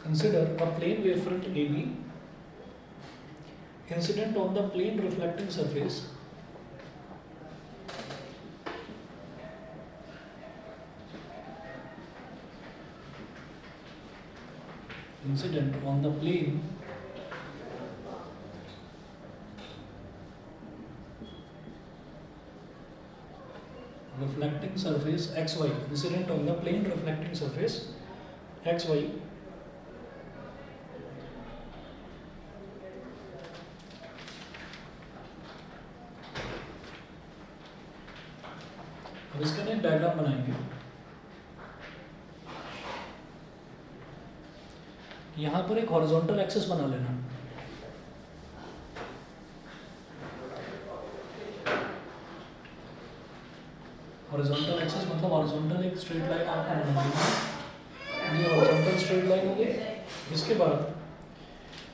Consider a plane wavefront AB incident on the plane reflecting surface incident on the plane reflecting surface xy, incident on the plane reflecting surface xy अब इसका ना एक diagram बनाएंगे। यहाँ पर एक horizontal axis बना लेना। हॉरिजॉन्टल एक्सिस मतलब हॉरिजॉन्टल एक स्ट्रेट लाइन आपको बनानी है। ये हॉरिजॉन्टल स्ट्रेट लाइन हो गई। इसके बाद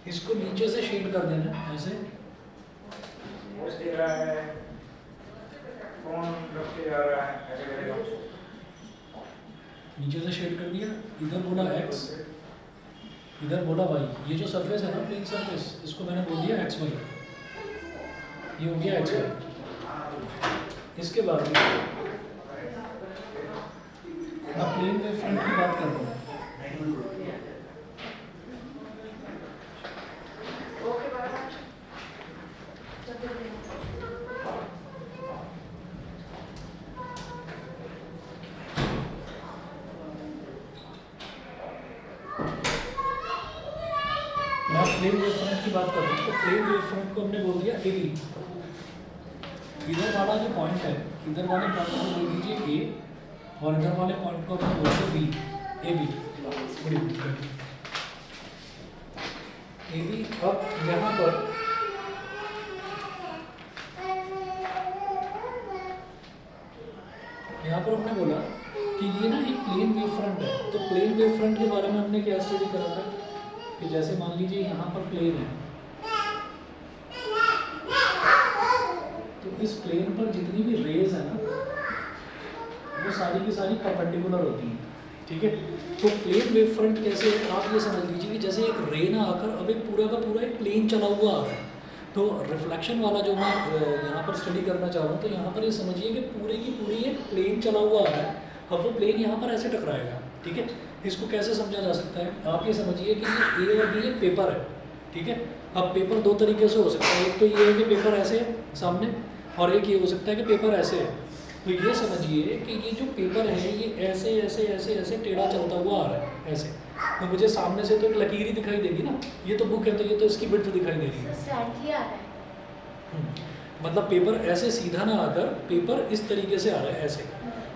इसको नीचे से शेड कर देना ऐसे। नीचे से शेड कर दिया। इधर बोला x, इधर बोला y। ये जो सरफेस है ना प्लेन सरफेस, इसको मैंने बोल दिया xy। ये हो गया xy। इसके बाद अब प्लेन वेवफ्रंट की बात करते हैं। प्लेन वेवफ्रंट की बात कर रहे हैं तो प्लेन वेवफ्रंट को हमने बोल दिया ए बी। इधर वाला जो पॉइंट है, इधर वाले पॉइंट को बोल दीजिए ए और इधर वाले पॉइंट को हमने बोलते B, A B. A B. अब यहाँ पर हमने बोला कि ये ना एक प्लेन वेवफ्रंट है। तो प्लेन वेवफ्रंट के बारे में हमने क्या स्टडी करा था कि जैसे मान लीजिए यहाँ पर प्लेन है, तो इस प्लेन पर जितनी भी रेज है ना वो सारी की सारी परपेंडिकुलर होती हैं। ठीक है। तो प्लेन वेवफ्रंट कैसे है आप ये समझ लीजिए कि जैसे एक रे ना आकर अब एक पूरा का पूरा एक प्लेन चला हुआ आ रहा है। तो रिफ्लेक्शन वाला जो मैं यहाँ पर स्टडी करना चाह रहा हूँ, तो यहाँ पर ये समझिए कि पूरे की पूरी एक प्लेन चला हुआ आ रहा है। अब वो प्लेन यहाँ पर ऐसे टकराएगा। ठीक है। इसको कैसे समझा जा सकता है, आप ये समझिए कि ये ए और बी एक पेपर है। ठीक है। अब पेपर दो तरीके से हो सकता है। एक तो ये है कि पेपर ऐसे है सामने, और एक ये हो सकता है कि पेपर ऐसे है। तो ये समझिए कि ये जो पेपर है ये ऐसे ऐसे ऐसे ऐसे टेढ़ा चलता हुआ आ रहा है ऐसे। तो मुझे सामने से तो एक लकीर ही दिखाई देगी ना। ये तो बुक है तो ये तो इसकी विड्थ दिखाई दे रही है। मतलब पेपर ऐसे सीधा ना आकर पेपर इस तरीके से आ रहा है ऐसे।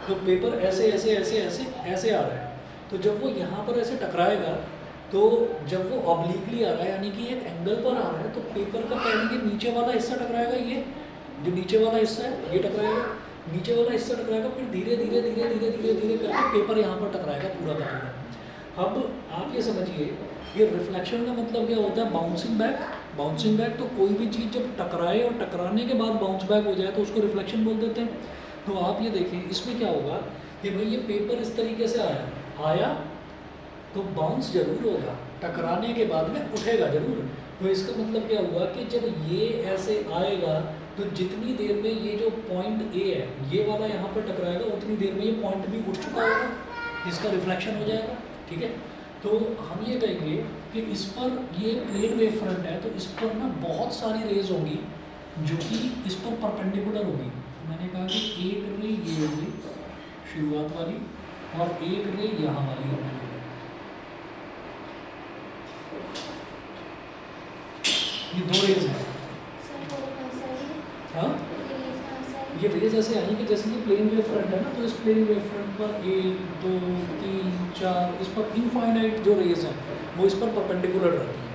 तो पेपर ऐसे ऐसे ऐसे ऐसे ऐसे आ रहा है। तो जब वो यहाँ पर ऐसे टकराएगा, तो जब वो ऑब्लिकली आ रहा है यानी कि एक एंगल पर आ रहा है, तो पेपर का पहले ये नीचे वाला हिस्सा टकराएगा। ये जो नीचे वाला हिस्सा है ये टकराएगा, नीचे वाला हिस्सा टकराएगा, फिर धीरे धीरे धीरे धीरे धीरे धीरे करके पेपर यहाँ पर टकराएगा पूरा का पूरा। अब आप ये समझिए ये रिफ्लेक्शन का मतलब क्या होता है, बाउंसिंग बैक। बाउंसिंग बैक तो कोई भी चीज़ जब टकराए और टकराने के बाद बाउंस बैक हो जाए तो उसको रिफ्लेक्शन बोल देते हैं। तो आप ये देखिए इसमें क्या होगा कि भाई ये पेपर इस तरीके से आया तो बाउंस जरूर होगा, टकराने के बाद में उठेगा जरूर। तो इसका मतलब क्या हुआ कि जब ये ऐसे आएगा तो जितनी देर में ये जो पॉइंट ए है ये वाला यहाँ पर टकराएगा, उतनी देर में ये पॉइंट भी उठ चुका होगा, इसका रिफ्लेक्शन हो जाएगा। ठीक है। तो हम ये कहेंगे कि इस पर ये प्लेन वेव फ्रंट है, तो इस पर ना बहुत सारी रेज होंगी जो कि इस पर परपेंडिकुलर होगी। मैंने कहा कि एक रे ये होगी शुरुआत वाली और एक रे यहाँ वाली होगी। ये दो रेज हैं। हाँ, ये रेज ऐसे आई कि जैसे ये प्लेन वेव फ्रंट है ना, तो इस प्लेन वेव फ्रंट पर 1 2 3 4 इस पर इनफाइनाइट जो रेज हैं वो इस पर परपेंडिकुलर रहती हैं।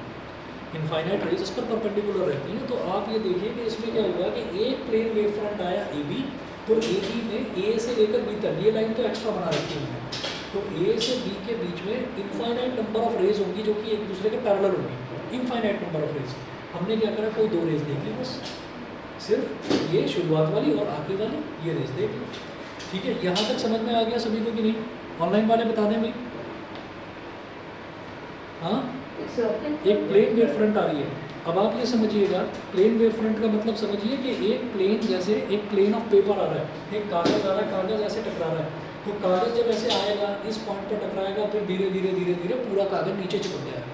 इनफाइनाइट रेज इस पर परपेंडिकुलर रहती हैं। तो आप ये देखिए कि इसमें क्या हुआ कि एक प्लेन वेव फ्रंट आया ए बी, तो ए बी में ए से लेकर बी तक ये लाइन तो एक्स्ट्रा बना रखी है। तो ए से बी के बीच में इनफाइनाइट नंबर ऑफ रेज होंगी जो कि एक दूसरे के पैरेलल होंगी। Infinite number of rays. हमने क्या करा, कोई दो रेज देख ली बस, सिर्फ ये शुरुआत वाली और आखिरी वाली ये रेज देख ली। ठीक है। यहाँ तक समझ में आ गया सभी को कि नहीं? ऑनलाइन वाले बता दें भाई। हाँ, एक प्लेन वेव फ्रंट आ रही है। अब आप ये समझिएगा, प्लेन वेव फ्रंट का मतलब समझिए कि एक प्लेन, जैसे एक प्लेन ऑफ पेपर आ रहा है, एक कागज़ आ रहा है, कागज़ ऐसे टकरा रहा है, तो कागज़ जब ऐसे आएगा, इस पॉइंट पर टकराएगा, फिर धीरे धीरे धीरे धीरे पूरा कागज़ नीचे चिपक जाएगा।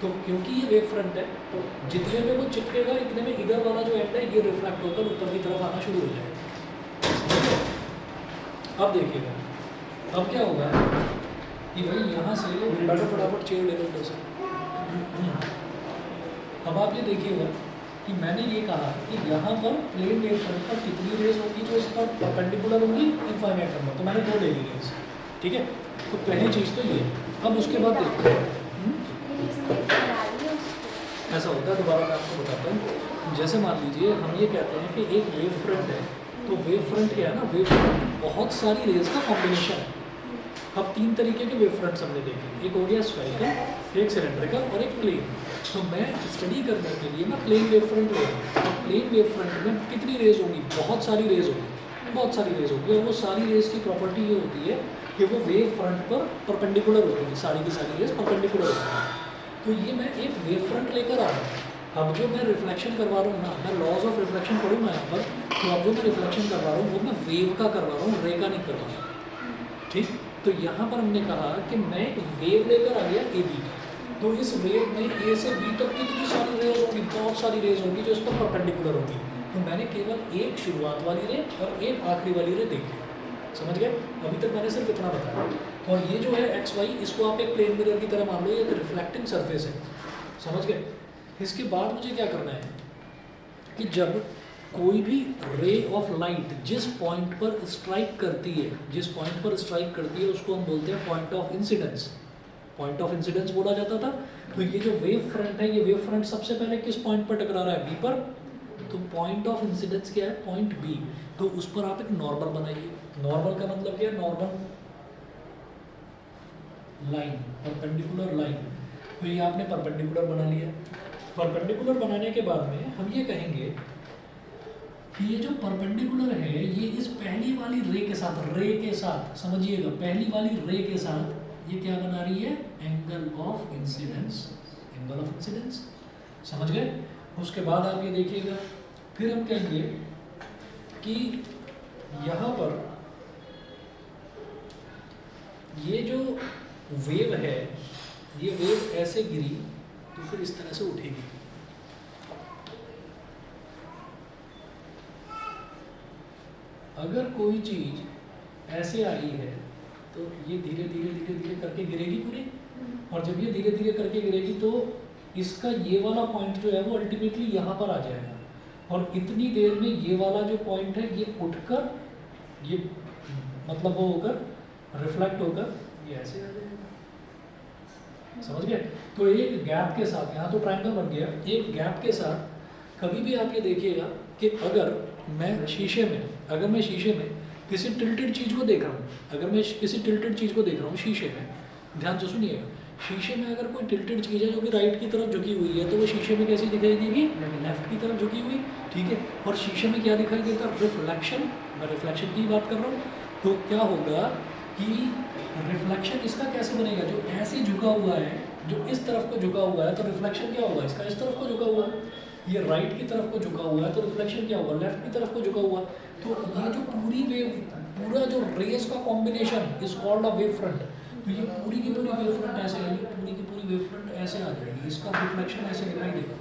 तो क्योंकि ये वेव फ्रंट है, तो जितने में वो चिपकेगा इतने में इधर वाला जो एंड है ये रिफ्लेक्ट होकर ऊपर की तरफ आना शुरू हो जाएगा। अब देखिएगा, अब क्या होगा कि भाई यहाँ से बैठो, फटाफट चेयर ले लो उधर से। अब आप ये देखिएगा कि मैंने ये कहा कि यहाँ पर प्लेन वेव फ्रंट पर कितनी रेज होगी जो इस पर परपेंडिकुलर होगी, इनफाइनाइट नंबर। तो मैंने 2 ले ली रेज, ठीक है। तो पहली चीज़ तो ये। अब उसके बाद देखिए ऐसा होता है, दोबारा मैं आपको बताता हूँ। जैसे मान लीजिए हम ये कहते हैं कि एक वेव फ्रंट है, तो वेव फ्रंट क्या है ना, वेव फ्रंट बहुत सारी रेज का कॉम्बिनेशन है। अब 3 तरीके के वेव फ्रंट्स हमने देखे, एक हो गया स्फेरिकल, एक सिलेंड्रिकल और एक प्लेन। तो मैं स्टडी करने के लिए मैं प्लेन वेव फ्रंट ले रहा हूँ। अब प्लेन वेव फ्रंट में कितनी रेज होंगी, बहुत सारी रेज होगी, बहुत सारी रेज होगी। और वो सारी रेज की प्रॉपर्टी ये होती है कि वो वेव फ्रंट पर परपेंडिकुलर होती है, सारी की सारी रेज परपेंडिकुलर होती है। तो ये मैं एक वेव फ्रंट लेकर आ रहा हूँ। अब जो मैं रिफ्लेक्शन करवा रहा हूँ ना, मैं लॉज ऑफ रिफ्लेक्शन पढ़ूंगा यहाँ पर, तो अब जो मैं रिफ्लेक्शन करवा रहा हूँ वो मैं वेव का करवा रहा हूँ, रे का नहीं करवा रहा हूँ, ठीक। तो यहाँ पर हमने कहा कि मैं एक वेव लेकर आ गया ए बी, तो इस वेव में ए से बी तक कितनी सारी रेज होगी, बहुत सारी रेज होगी जो इस पर परपेंडिकुलर होगी। तो मैंने केवल एक शुरुआत वाली रे और एक आखिरी वाली रे देखी, समझ गए। अभी तक मैंने सिर्फ इतना बताया। और ये जो है एक्स वाई, इसको आप एक प्लेन मिरर की तरह मान लो, ये एक रिफ्लेक्टिंग सरफेस है, समझ गए। इसके बाद मुझे क्या करना है कि जब कोई भी रे ऑफ लाइट जिस पॉइंट पर स्ट्राइक करती है, जिस पॉइंट पर स्ट्राइक करती है उसको हम बोलते हैं point of incidence. Point of incidence बोला जाता था। तो ये जो वेव फ्रंट है, ये वेव फ्रंट सबसे पहले किस पॉइंट पर टकरा रहा है, बी पर। तो पॉइंट ऑफ इंसिडेंस क्या है, पॉइंट बी। तो उस पर आप एक नॉर्मल बनाइए। नॉर्मल का मतलब क्या है, नॉर्मल लाइन, परपेंडिकुलर लाइन। तो ये आपने परपेंडिकुलर बना लिया। परपेंडिकुलर बनाने के बाद में हम ये कहेंगे कि ये जो परपेंडिकुलर है ये इस पहली वाली रे के साथ, रे के साथ समझिएगा, पहली वाली रे के साथ ये क्या बना रही है, angle of incidence, angle of incidence, समझ गए। उसके बाद आप ये देखिएगा, फिर हम कहेंगे कि यहाँ पर ये जो वेव है, ये वेव ऐसे गिरी तो फिर इस तरह से उठेगी। अगर कोई चीज ऐसे आई है तो ये धीरे धीरे धीरे धीरे करके गिरेगी पूरी, और जब ये धीरे धीरे करके गिरेगी तो इसका ये वाला पॉइंट जो है वो अल्टीमेटली यहाँ पर आ जाएगा, और इतनी देर में ये वाला जो पॉइंट है ये उठकर, ये मतलब वो होकर रिफ्लेक्ट होकर ये ऐसे आ जाएगा, समझ गए। तो एक गैप के साथ, यहाँ तो ट्रायंगल बन गया, एक गैप के साथ कभी भी आप ये देखिएगा कि अगर मैं शीशे में किसी टिल्टेड चीज़ को देख रहा हूँ, अगर मैं किसी टिल्टेड चीज़ को देख रहा हूँ शीशे में, ध्यान से सुनिएगा, शीशे में अगर कोई टिल्टेड चीज़ है जो कि राइट की तरफ झुकी हुई है तो वो शीशे में कैसी दिखाई देगी, लेफ्ट की तरफ झुकी हुई, ठीक है। और शीशे में क्या दिखाई देता है, रिफ्लेक्शन। मैं रिफ्लेक्शन की बात कर रहा हूँ। तो क्या होगा कि रिफ्लेक्शन इसका कैसे बनेगा, जो ऐसे झुका हुआ है, जो इस तरफ को झुका हुआ है, तो रिफ्लेक्शन क्या होगा इसका, इस तरफ को झुका हुआ है। ये राइट की तरफ को झुका हुआ है तो रिफ्लेक्शन क्या होगा, लेफ्ट की तरफ को झुका हुआ। तो ये जो पूरी वेव, पूरा जो रेस का combination is called a wave front. तो ये पूरी की पूरी वेव फ्रंट ऐसे आएगी, पूरी की पूरी वेव फ्रंट ऐसे आ जाएगी, इसका रिफ्लेक्शन ऐसे दिखाई देगा,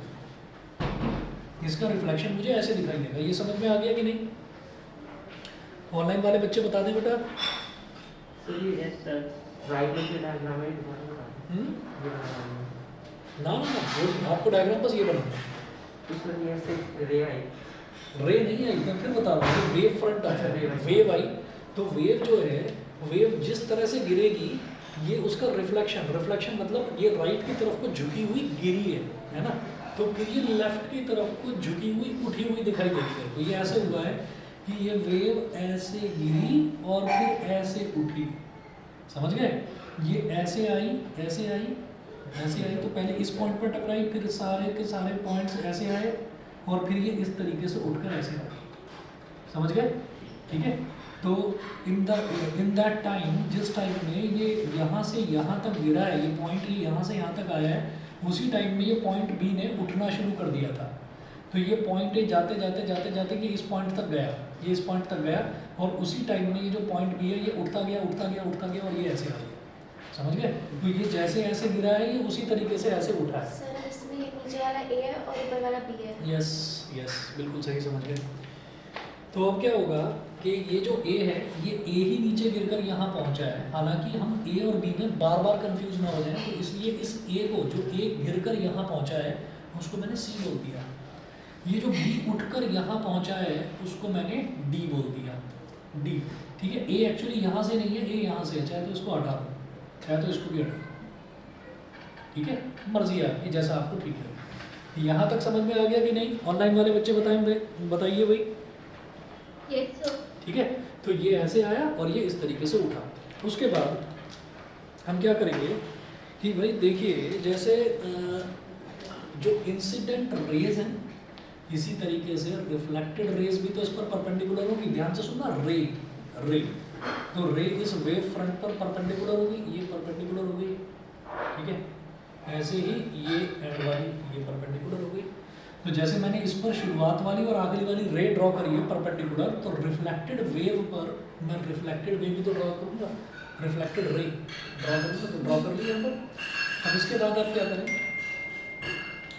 इसका रिफ्लेक्शन मुझे ऐसे दिखाई देगा। ये समझ में आ गया कि नहीं? ऑनलाइन वाले बच्चे बता दें बेटा। ना आपको डायग्राम बस ये बनाना, रे नहीं आई, मैं फिर बता रहा हूँ, वेव फ्रंट आया, वेव आई। तो वेव जो है, वेव जिस तरह से गिरेगी ये उसका रिफ्लेक्शन मतलब ये राइट की तरफ को झुकी हुई गिरी है ना। तो फिर ये लेफ्ट की तरफ को झुकी हुई उठी हुई दिखाई देगी। तो ये ऐसे हुआ है कि ये वेव ऐसे गिरी और फिर ऐसे उठी, समझ गए। ये ऐसे आई, ऐसे आई, ऐसे आई, तो पहले इस पॉइंट पर टकराई, फिर सारे के सारे पॉइंट्स ऐसे आए और फिर ये इस तरीके से उठकर ऐसे आए, समझ गए, ठीक है। तो इन दैट टाइम, जिस टाइम में ये यहाँ से यहाँ तक गिरा है, ये पॉइंट ये यहाँ से यहाँ तक आया है, उसी टाइम में ये पॉइंट बी ने उठना शुरू कर दिया था। तो ये पॉइंट ए जाते जाते जाते जाते ये इस पॉइंट तक गया, ये इस पॉइंट तक गया, और उसी टाइम में ये जो पॉइंट बी है ये उठता गया उठता गया उठता गया और ये ऐसे आ गया। समझ गए? तो ये जैसे ऐसे गिरा है ये उसी तरीके से ऐसे उठा है। सर इसमें नीचे वाला ए है और ऊपर वाला बी है। यस यस, बिल्कुल सही समझ गए। तो अब क्या होगा कि ये जो ए है, ये ए ही नीचे गिरकर यहाँ पहुँचा है। हालांकि हम ए और बी में बार बार कंफ्यूज ना हो जाए, तो इसलिए इस ए को, जो ए गिरकर यहाँ पहुँचा है, उसको मैंने सी बोल दिया। ये जो बी उठकर यहाँ पहुँचा है उसको मैंने डी बोल दिया, डी। ठीक है, ए एक्चुअली यहाँ से नहीं है, ए यहाँ से है, चाहे तो इसको हटा दो, चाहे तो इसको भी हटा दो। ठीक है, मर्जी है आपकी, जैसा आपको ठीक लगे। यहाँ तक समझ में आ गया कि नहीं? ऑनलाइन वाले बच्चे बताइए भाई। Yes sir. ठीक है, तो ये ऐसे आया और ये इस तरीके से उठा। उसके बाद हम क्या करेंगे कि भाई देखिए, जैसे जो इंसिडेंट रेज हैं, इसी तरीके से रिफ्लेक्टेड रेज भी तो इस पर परपेंडिकुलर होगी। ध्यान से सुनना, रे तो रे इस वेव फ्रंट पर परपेंडिकुलर होगी, ये परपेंडिकुलर हो गई। ठीक है, ऐसे ही ये एंड वाली ये परपेंडिकुलर हो गई। तो जैसे मैंने इस पर शुरुआत वाली और आखिरी वाली रे ड्रॉ करी है परपेंडिकुलर, तो रिफ्लेक्टेड वेव पर मैं रिफ्लेक्टेड वेव भी तो ड्रॉ करूँगा, रिफ्लेक्टेड रे ड्रॉ करूँगा, तो ड्रॉ कर लिया हम लोग। अब इसके बाद आप क्या करें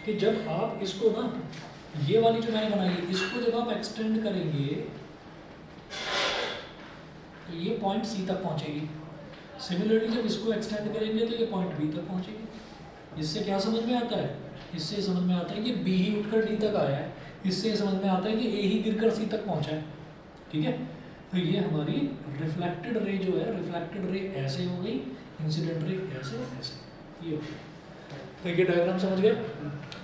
कि जब आप इसको ना, ये वाली जो मैंने बनाई है, इसको जब आप एक्सटेंड करेंगे तो ये पॉइंट सी तक पहुंचेगी। सिमिलरली जब इसको एक्सटेंड करेंगे तो ये पॉइंट बी तक पहुंचेगी। इससे क्या समझ में आता है? इससे समझ में आता है कि बी ही उठकर डी तक आया है। इससे समझ में आता है कि ए ही गिरकर सी तक पहुंचा है। ठीक है, तो ये हमारी रिफ्लेक्टेड रे जो है, रिफ्लेक्टेड रे ऐसे हो गई, इंसिडेंट रे ऐसे ऐसे, ये हो गई। तो ये डायग्राम समझ गए?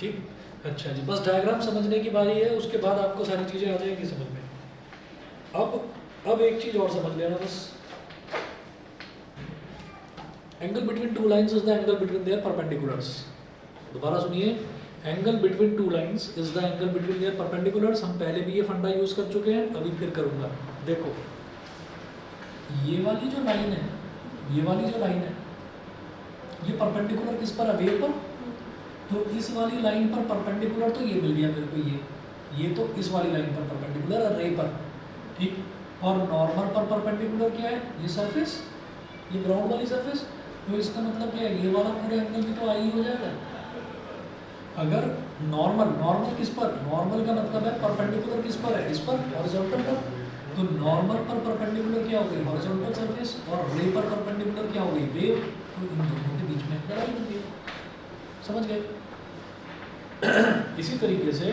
ठीक, अच्छा जी, बस डायग्राम समझने की बारी है, उसके बाद आपको सारी चीज़ें आ जाएंगी समझ में। अब एक चीज़ और समझ लेना बस, angle between two lines is the angle between their perpendiculars. दोबारा सुनिए, angle between two lines is the angle between their perpendiculars. हम पहले भी ये फंडा यूज कर चुके हैं, अभी फिर करूंगा। देखो, ये वाली जो लाइन है, ये वाली जो लाइन है, ये परपेंडिकुलर किस पर है? वेव पर। तो इस वाली लाइन पर परपेंडिकुलर तो ये मिल गया मेरे को, ये तो इस वाली लाइन पर परपेंडिकुलर है, रे पर। ठीक, और नॉर्मल पर परपेंडिकुलर क्या है? ये सरफेस, ये ग्राउंड वाली सरफेस। तो इसका मतलब क्या है? ये वाला पूरा एंगल भी तो आई हो जाएगा। अगर नॉर्मल किस पर? नॉर्मल का मतलब है परपेंडिकुलर किस पर है? इस पर, हॉरिजॉन्टल पर। तो नॉर्मल पर परपेंडिकुलर क्या हो गई? Horizontal surface. और रे पर परपेंडिकुलर क्या हो गई? वेव। तो इन दोनों के बीच में एंगल आई बन गई। समझ गए? इसी तरीके से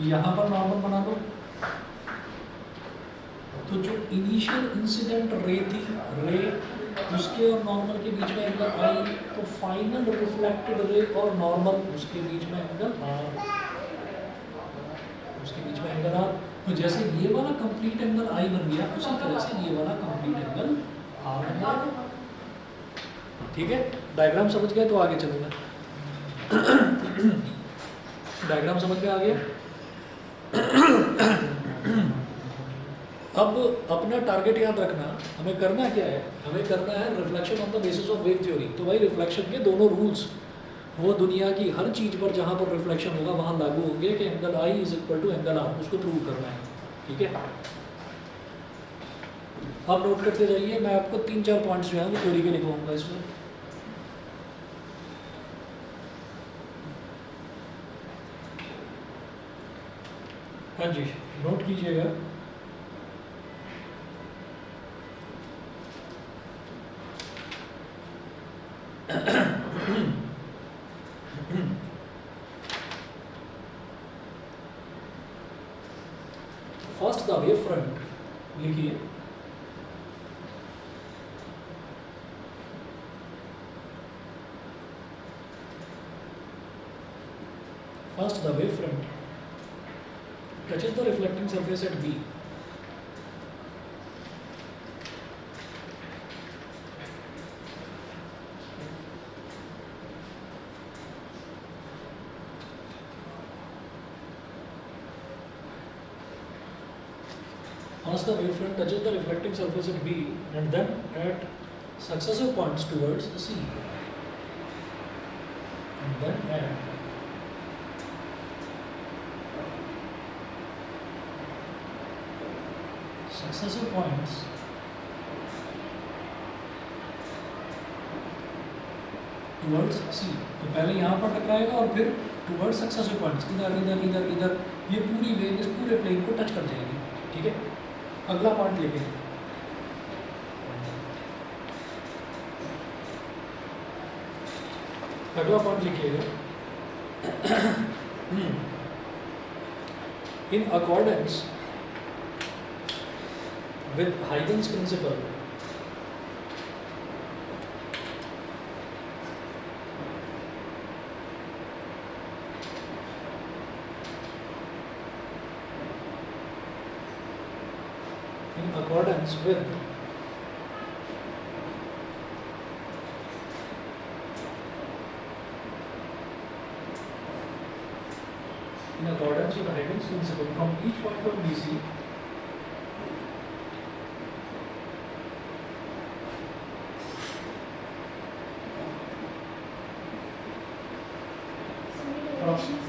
यहाँ पर नॉर्मल बना लो, तो जो इनिशियल इंसिडेंट रे थी, रे, उसके और नॉर्मल के बीच में एंगल आई, तो फाइनल रिफ्लेक्टेड रे और नॉर्मल, उसके बीच में एंगल आर, उसके बीच में एंगल आर। तो जैसे ये वाला कंप्लीट एंगल आई बन गया, उसी तरह से ये वाला कंप्लीट एंगल आर बन गया। ठीक है, डायग्राम समझ गए? तो आगे चलूंगा। डायग्राम समझ में आ गया? अब अपना टारगेट याद रखना, हमें करना क्या है? हमें करना है reflection on the basis of wave theory. तो भाई रिफ्लेक्शन के दोनों रूल्स, वो दुनिया की हर चीज़ पर जहाँ पर रिफ्लेक्शन होगा वहाँ लागू होंगे कि angle I is equal to angle R, उसको प्रूव करना है। ठीक है, आप नोट करते जाइए, मैं आपको 3-4 पॉइंट्स जो है वो थ्योरी के लिखवाऊंगा इसमें। हाँ जी, नोट कीजिएगा। फर्स्ट द वेव फ्रंट लिखिए, first the wave front touches the reflecting surface at B. Once the wavefront touches the reflecting surface at B and then at successive points towards C, and then at successive points towards C, तो पहले यहाँ पर टकराएगा और फिर towards successive points इधर इधर इधर इधर, ये पूरी वेव इस पूरे प्लेन को टच कर जाएगी. ठीक है, अगला पॉइंट लेके अगला पॉइंट लिखिएगा. In accordance with Huygens principle, in accordance with Huygens principle, from each point of BC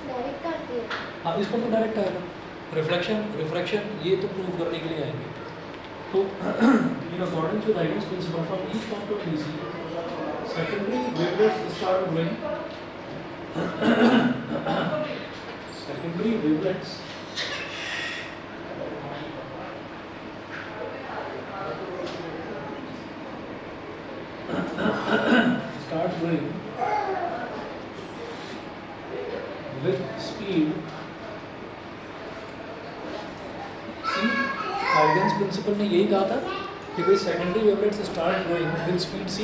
direct आती है. हाँ, इस पर तो डायरेक्ट आएगा. रिफ्लेक्शन ये तो प्रूव करने के लिए आएंगे. तो इन according to Huygens principle, from each point of BC, secondary wavelets start growing. Secondary wavelets start growing with speed. See, Huygens principle ने यही कहा था कि भाई secondary wavelets start growing with speed c.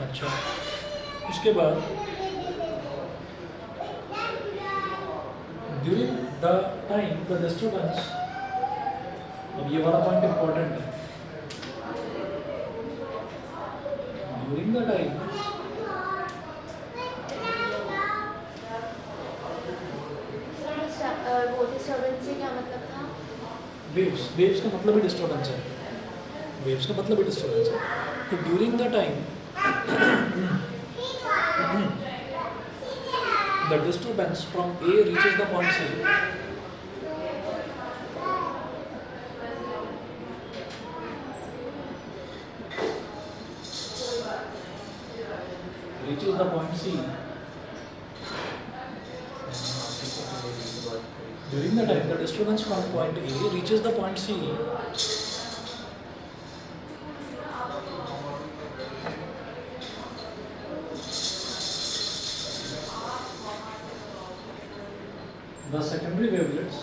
अच्छा, उसके बाद during the time the disturbance, अब ये वाला पॉइंट इम्पोर्टेंट है. During the time वो डिस्टर्बेंस से क्या मतलब था? वेव्स का मतलब ही डिस्टर्बेंस है. वेव्स का मतलब ही डिस्टर्बेंस है. तो during the time the disturbance from A reaches the point C, reaches the point C. During the time the disturbance from point A reaches the point C, the secondary wavelets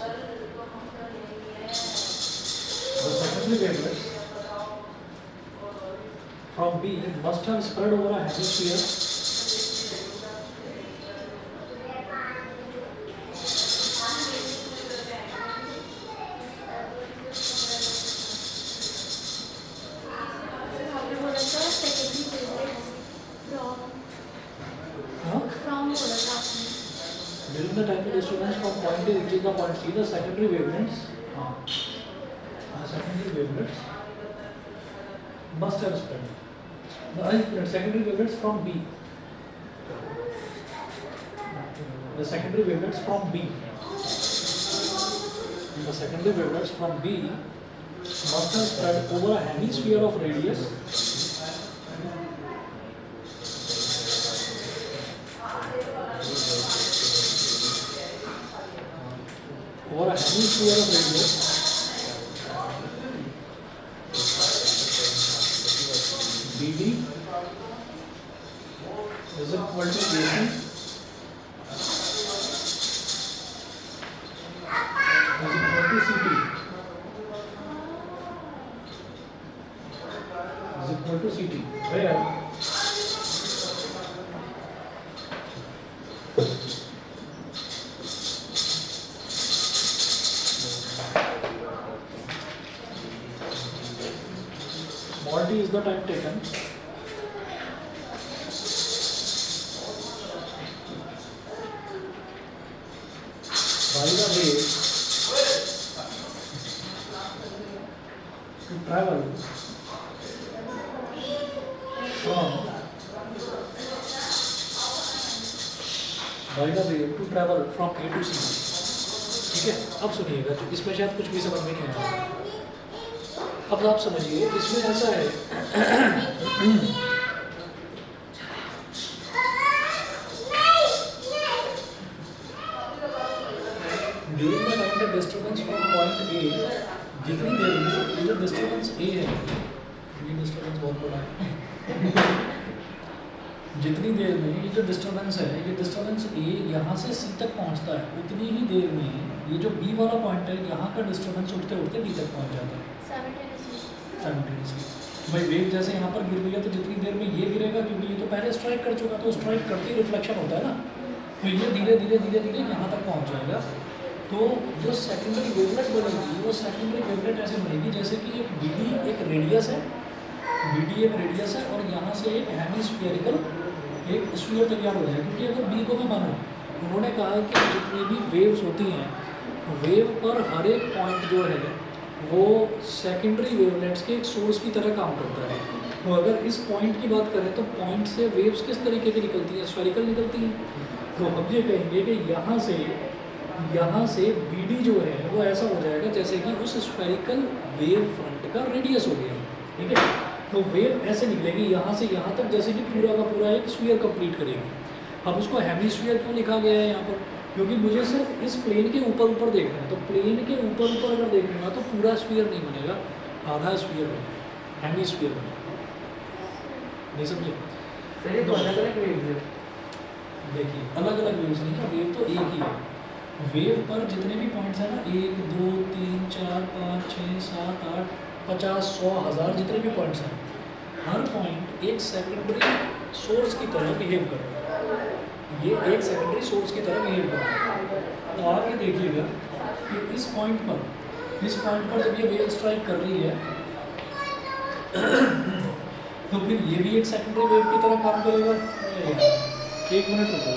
from B must have spread over a hemisphere आपने बोला था secondary wavelets from बोला था आपने. during the time the disturbance from point A reaches the point C, the secondary wavelets must have spread. The secondary wavelets from B. The secondary wavelets from B. The secondary wavelets from B must have spread over a hemisphere of radius BD is equal to AC is equal to CT is equal to CT, where small t is the time taken by the wave travel from by the wave to travel from A to C। ठीक है, अब सुनिएगा, तो इसमें शायद कुछ भी समझ में नहीं आया। अब आप समझिए, इसमें ऐसा है during the time the disturbance from point A, जितनी देर में ये जो डिस्टर्बेंस ए है, ये डिस्टर्बेंस बहुत बड़ा है, जितनी देर में ये जो डिस्टर्बेंस है, ये डिस्टर्बेंस ए यहाँ से सी तक पहुँचता है, उतनी ही देर में ये जो बी वाला पॉइंट है, यहाँ का डिस्टर्बेंस उठते उठते डी तक पहुँच जाता है साइमल्टेनियसली। भाई वेव जैसे यहाँ पर गिर रही है, तो जितनी देर में ये गिरेगा, क्योंकि ये तो पहले स्ट्राइक कर चुका, तो स्ट्राइक करते ही रिफ्लेक्शन होता है ना, तो ये धीरे धीरे धीरे धीरे यहाँ तक पहुँच जाएगा। तो जो सेकेंडरी वेवलेट बनेगी, वो सेकेंडरी वेवलेट ऐसे बनेगी जैसे कि एक BD एक रेडियस है, BD एक रेडियस है, और यहाँ से एक हेमिस्फेरिकल एक स्फीयर तैयार हो जाएगा। क्योंकि अगर बी को मैं मानूँ, उन्होंने कहा कि जितनी भी वेव्स होती हैं, वेव पर हर एक पॉइंट जो है वो सेकेंडरी वेवलेट्स के एक सोर्स की तरह काम करता है। तो अगर इस पॉइंट की बात करें, तो पॉइंट से वेव्स किस तरीके की निकलती हैं, स्फेरिकल निकलती हैं। तो हम ये कहेंगे कि यहाँ से BD जो है वो ऐसा हो जाएगा जैसे कि उस स्फेरिकल वेव फ्रंट का रेडियस हो गया, ठीक है। तो वेव ऐसे निकलेगी यहाँ से यहाँ तक, जैसे कि पूरा का पूरा एक स्फीयर कंप्लीट करेगी। अब उसको हेमिस्फीयर क्यों लिखा गया है यहाँ पर, क्योंकि मुझे सिर्फ इस प्लेन के ऊपर देखना है। तो प्लेन के ऊपर अगर देखूंगा तो पूरा स्फीयर नहीं बनेगा, आधा स्फीयर बनेगा, हेमिस्फीयर बनेगा। नहीं समझे? तो अलग अलग वेव्स है। देखिए, अलग अलग वेव्स नहीं है, वेव तो एक ही है। वेव पर जितने भी पॉइंट्स हैं ना, 1 2 3 4 5 6 7 8 50 100 1000 जितने भी पॉइंट्स हैं, हर पॉइंट एक सेकेंडरी सोर्स की तरह बिहेव कर रहा है। ये एक सेकेंडरी सोर्स की तरह बिहेव कर रहा है। तो आप ये देखिएगा कि इस पॉइंट पर जब ये वेव स्ट्राइक कर रही है तो फिर ये भी एक सेकेंडरी वेव की तरह काम करेगा। एक मिनट रुको,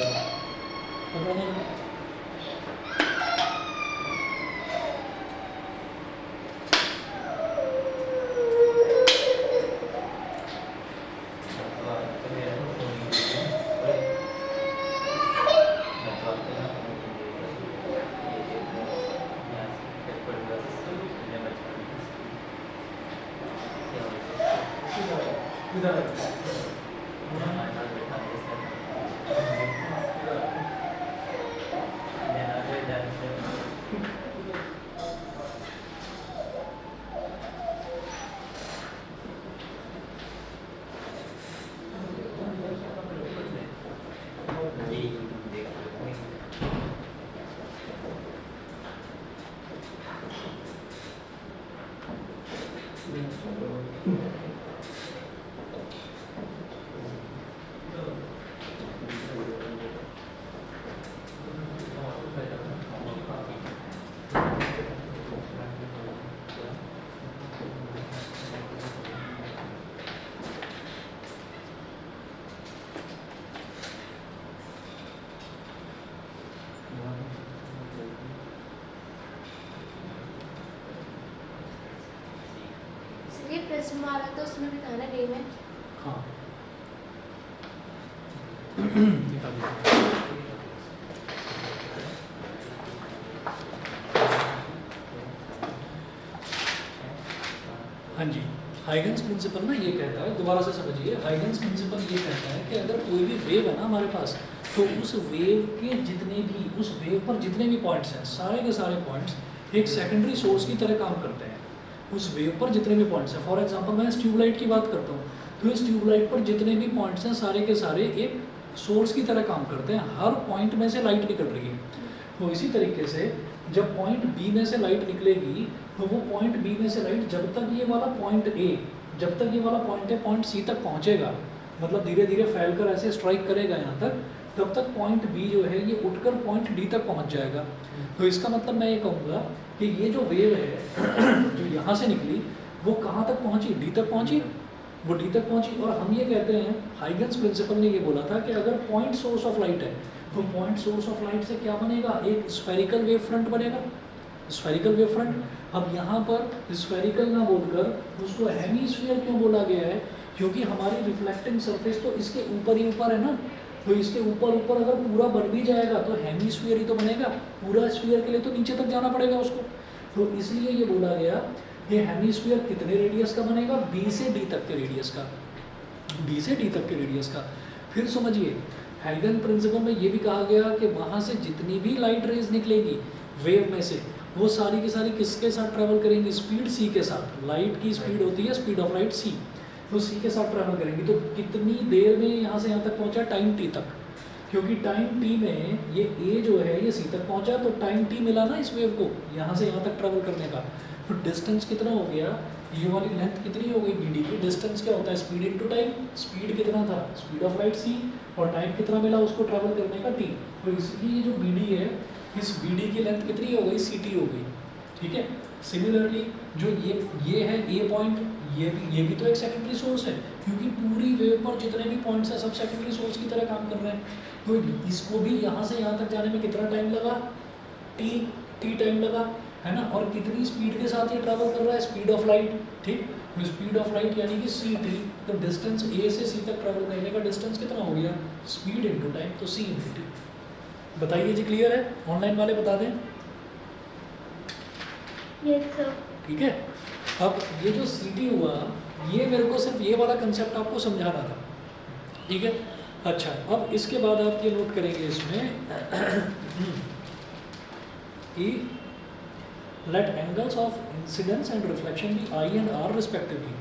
इसलिए प्रिज्म वाला तो उसमें भी था ना रे में। हाँ दिखा दीजिए। हाँ जी, हाइगन्स प्रिंसिपल ना ये कहता है, दोबारा से समझिए, हाइगन्स प्रिंसिपल ये कहता है कि अगर कोई भी वेव है ना हमारे पास, तो उस वेव के जितने भी, उस वेव पर जितने भी पॉइंट्स हैं, सारे के सारे पॉइंट्स एक सेकेंडरी सोर्स की तरह काम करते हैं। उस वेव पर जितने भी पॉइंट्स हैं, फॉर एग्जांपल मैं इस ट्यूबलाइट की बात करता हूँ, तो इस ट्यूबलाइट पर जितने भी पॉइंट्स हैं, सारे के सारे एक सोर्स की तरह काम करते हैं। हर पॉइंट में से लाइट निकल रही है। तो इसी तरीके से जब पॉइंट बी में से लाइट निकलेगी, तो वो पॉइंट बी में से लाइट जब तक ये वाला पॉइंट ए, जब तक ये वाला पॉइंट है पॉइंट सी तक पहुँचेगा, मतलब धीरे धीरे फैलकर ऐसे स्ट्राइक करेगा यहाँ तक, तब तक पॉइंट बी जो है ये उठकर पॉइंट डी तक पहुँच जाएगा। तो इसका मतलब मैं ये कहूँगा कि ये जो वेव है जो यहाँ से निकली, वो कहाँ तक पहुँची, डी तक पहुँची, वो डी तक पहुँची। और हम ये कहते हैं, हाइगन्स प्रिंसिपल ने ये बोला था कि अगर पॉइंट सोर्स ऑफ लाइट है, तो पॉइंट सोर्स ऑफ लाइट से क्या बनेगा, एक स्फेरिकल वेव फ्रंट बनेगा, स्फेरिकल वेव फ्रंट। अब यहाँ पर स्फेरिकल ना बोलकर उसको हेमीस्फीयर क्यों बोला गया है? क्योंकि हमारी रिफ्लेक्टिंग सरफेस तो इसके ऊपर ही ऊपर है ना, तो इसके ऊपर ऊपर अगर पूरा बन भी जाएगा तो हेमीस्फीयर ही तो बनेगा, पूरा स्फीयर के लिए तो नीचे तक जाना पड़ेगा उसको। तो इसलिए ये बोला गया ये हेमीस्फीयर कितने रेडियस का बनेगा? बी से डी तक के रेडियस का, बी से डी तक के रेडियस का। फिर समझिए हाइगन प्रिंसिपल में ये भी कहा गया कि वहाँ से जितनी भी लाइट रेज निकलेगी वेव में से, वो सारी की सारी किसके साथ ट्रैवल करेंगी? स्पीड सी के साथ। लाइट की स्पीड होती है स्पीड ऑफ लाइट सी, तो सी के साथ ट्रैवल करेंगी। तो कितनी देर में यहाँ से यहाँ तक पहुँचा? टाइम टी तक, क्योंकि टाइम टी में ये ए जो है ये सी तक पहुँचा, तो टाइम टी मिला ना इस वेव को यहाँ से यहाँ तक ट्रैवल करने का। तो डिस्टेंस कितना हो गया? ये वाली लेंथ कितनी हो गई बी डी की? डिस्टेंस क्या होता है? Speed into time. स्पीड कितना था? स्पीड ऑफ लाइट सी, और टाइम कितना मिला उसको ट्रैवल करने का? टी। तो इसकी ये जो बी डी है, इस बी डी की लेंथ कितनी हो गई? सी टी हो गई, ठीक है। सिमिलरली जो ये है ए पॉइंट, ये भी तो एक सेकेंडरी सोर्स है, क्योंकि पूरी वेव पर जितने भी पॉइंट्स हैं सब सेकेंडरी सोर्स की तरह काम कर रहे हैं। तो इसको भी यहाँ से यहाँ तक जाने में कितना टाइम लगा? टी टाइम लगा, है ना। और कितनी स्पीड के साथ ये ट्रैवल कर रहा है? स्पीड ऑफ लाइट, ठीक। तो स्पीड ऑफ लाइट यानी कि सी टी, तो डिस्टेंस ए से सी तक ट्रैवल करने का डिस्टेंस कितना हो गया? स्पीड इनटू टाइम, तो सी इनटू टी। बताइए जी, क्लियर है? ऑनलाइन वाले बता दें। Yes sir. ठीक है। अब ये जो सी टी हुआ, ये मेरे को सिर्फ ये वाला कंसेप्ट आपको समझाना था, ठीक है। अच्छा, अब इसके बाद आप ये नोट करेंगे इसमें कि let angles of incidence and reflection be I and R respectively.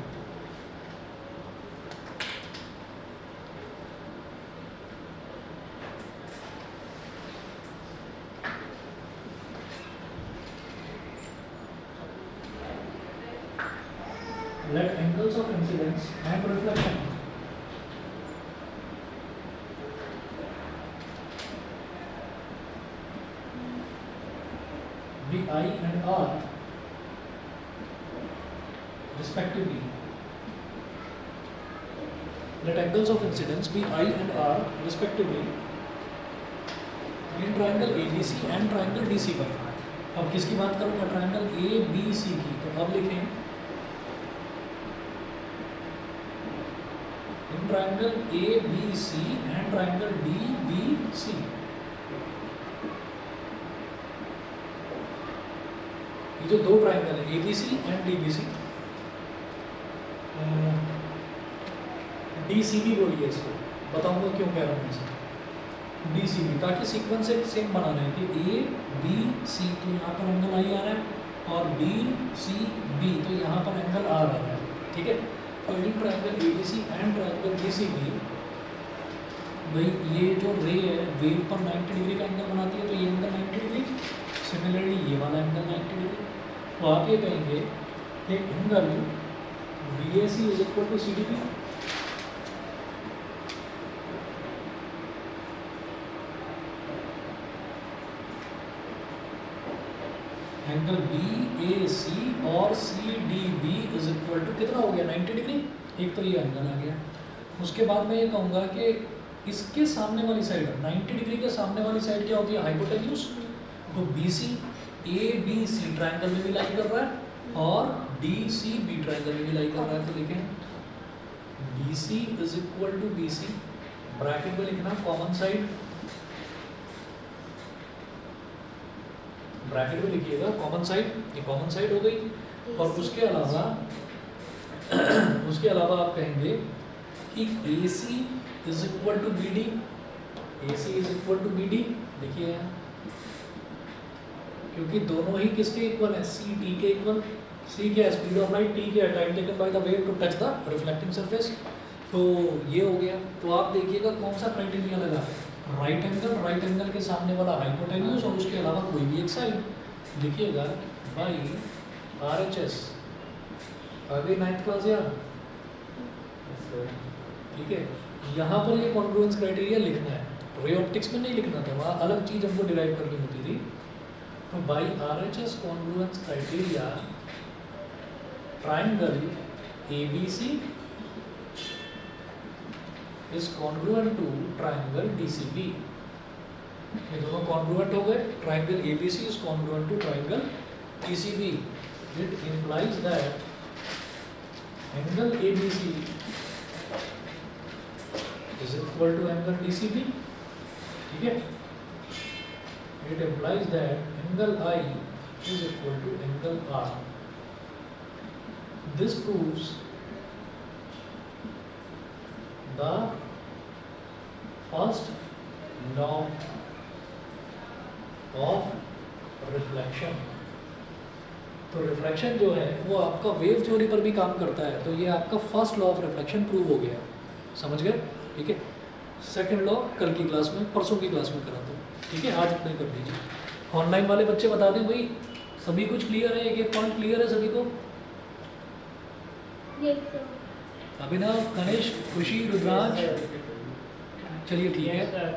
Let angles of incidence and reflection be I and R respectively. Let angles of incidence be I and R respectively in triangle ABC and triangle DCY. अब किसकी बात करूँगा? Triangle ABC की। तो अब लिखें in triangle ABC and triangle DBC. ये जो दो ट्राइंगल है ABC एंड DBC, DCB बोलिए इसको, बताऊंगा क्यों कह रहा हूँ इसे DCB, ताकि सीक्वेंस एक सेम बनाना है कि ABC तो यहाँ पर एंगल आई आ रहा है और DCB तो यहाँ पर एंगल R आ रहा है, ठीक है। तो in triangle ABC and triangle DCB, भाई ये जो रे है वेव पर 90 डिग्री का एंगल बनाती है, तो ये एंगल 90 डिग्री, सिमिलरली ये वाला एंगल 90 डिग्री। तो आप ये कहेंगे कि angle BAC is equal to CDB। Angle BAC और CDB इज इक्वल टू कितना हो गया? 90 डिग्री। एक तो ये एंगल आ गया। उसके बाद मैं ये कहूँगा कि इसके सामने वाली साइड 90 डिग्री के सामने वाली साइड क्या होती है? हाइपोटेन्यूज। तो BC ABC ट्रायंगल में भी लाई कर रहा है और DCB ट्रायंगल में भी लाई कर रहा है। तो लिखें BC is equal to BC, bracket में लिखना कॉमन साइड, ब्रैकेट में लिखिएगा कॉमन साइड, ये कॉमन साइड हो गई। और उसके अलावा आप कहेंगे कि AC is equal to BD, AC is equal to BD, देखिए यहाँ, क्योंकि दोनों ही किसके इक्वल है? C T के इक्वल। C क्या है? स्पीड ऑफ लाइट, T क्या है? Time taken by the wave to touch the reflecting surface. तो ये हो गया। तो आप देखिएगा कौन सा क्राइटेरिया लगा? राइट एंगल के सामने वाला हाइपोटेन्यूज और उसके अलावा कोई भी एक साइड। लिखिएगा बाई RHS। आ गई 9th क्लास यार, ठीक है। यहाँ पर ये कॉन्ग्रुएंस क्राइटेरिया लिखना है, रे ऑप्टिक्स में नहीं लिखना था, वहाँ अलग चीज़ हमको डिराइव करनी होती थी। तो by RHS congruence criteria triangle ABC is congruent to triangle DCB। ये दोनों कॉन्ग्रुएंट हो गए। Triangle ABC is congruent to triangle TCB, it implies that angle ABC is equal to angle TCB. ठीक है? It implies that angle I is equal to angle R. This proves the first law of reflection. तो reflection जो है वो आपका wave theory पर भी काम करता है, तो ये आपका first law of reflection prove हो गया, समझ गए? ठीक है, सेकंड लॉ कल की क्लास में, परसों की क्लास में कराता हूँ, ठीक है? आज इतना ही कर लीजिए। ऑनलाइन वाले बच्चे बता दें भाई, सभी कुछ क्लियर है? एक एक पॉइंट क्लियर है सभी को? अभिनव, गणेश, खुशी, रुद्रांश, चलिए ठीक है,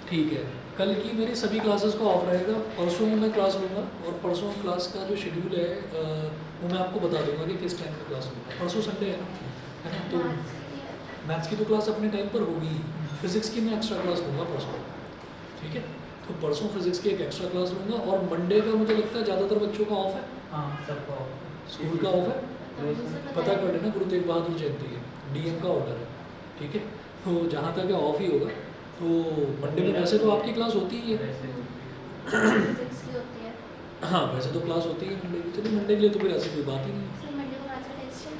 ठीक है। कल की मेरी सभी क्लासेस को ऑफ रहेगा, परसों मैं क्लास लूँगा और परसों क्लास का जो शेड्यूल है वो मैं आपको बता दूंगा कि किस टाइम पे क्लास लूँगा। परसों संडे है ना, तो मैथ्स की तो क्लास अपने टाइम पर होगी, फिजिक्स की मैं एक्स्ट्रा क्लास लूँगा परसों, ठीक है? तो परसों फिजिक्स की एक एक्स्ट्रा क्लास लूँगा और मंडे का मुझे लगता है ज़्यादातर बच्चों का ऑफ है। हाँ, सबका स्कूल का ऑफ है, पता कर लेना, गुरु तेग बहादुर जयंती है, DM का ऑर्डर है, ठीक है? तो जहाँ तक है ऑफ ही होगा। तो मंडे में वैसे तो आपकी क्लास होती ही है, फिजिक्स की होती है। हाँ वैसे तो क्लास होती है मंडे की, चलिए मंडे के लिए तो फिर ऐसी कोई बात ही नहीं सर मंडे को मैथ्स का टेस्ट है।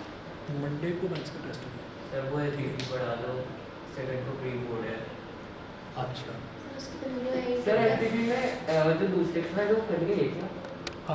है। मंडे को मैथ्स का टेस्ट है। सर वो एलटीटी पढ़ा लो, सेकंड को प्री बोर्ड है। अच्छा, सर उसकी तो वीडियो है। सर एलटीटी में जो दूसरे का है वो कर लिए क्या?